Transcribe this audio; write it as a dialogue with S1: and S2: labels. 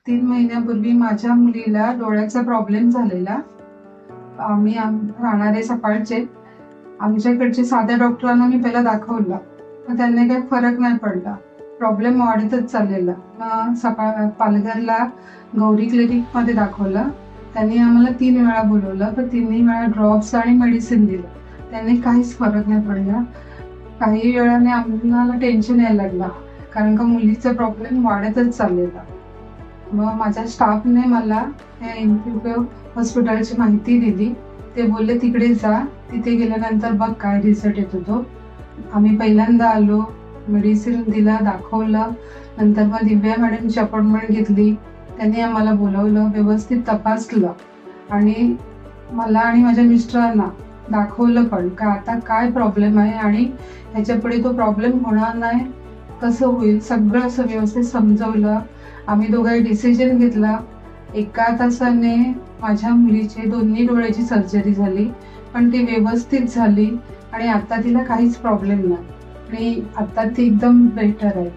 S1: 3 महिन्यापूर्वी माझ्या मुलीला डोळ्याचा प्रॉब्लेम झालेला. आम्ही राहणारे सकाळचे. आमच्याकडचे साध्या डॉक्टरांना मी पहिला दाखवलं, पण त्यांनी काही फरक नाही पडला. प्रॉब्लेम वाढतच चाललेला. मग पालघरला गौरी क्लिनिकमध्ये दाखवलं. त्यांनी आम्हाला 3 वेळा बोलवलं, तर 3ही वेळा ड्रॉप्स आणि मेडिसिन दिलं. त्यांनी काहीच फरक नाही पडला. काही वेळाने आम्हाला टेन्शन यायला लागला, कारण का मुलीचा प्रॉब्लेम वाढतच चाललेला. मग माझ्या स्टाफने मला या इन्फिको हॉस्पिटलची माहिती दिली. ते बोलले तिकडे जा, तिथे गेल्यानंतर बघ काय रिझल्ट येतो तो. आम्ही पहिल्यांदा आलो, मेडिसिन दिला, दाखवलं. नंतर मग दिव्या मॅडमची अपॉइंटमेंट घेतली. त्यांनी आम्हाला बोलवलं, व्यवस्थित तपासलं आणि मला आणि माझ्या मिस्टरांना दाखवलं पण का आता काय प्रॉब्लेम आहे आणि ह्याच्यापुढे तो प्रॉब्लेम होणार नाही, कसं होईल, सगळं असं व्यवस्थित समजवलं. आम्ही दोघांनी डिसिजन घेतला. 1 तासाने माझ्या मुलीचे 2 डोळ्याची सर्जरी झाली, पण ती व्यवस्थित झाली आणि आता तिला काहीच प्रॉब्लेम नाही आणि आता ती एकदम बेटर आहे.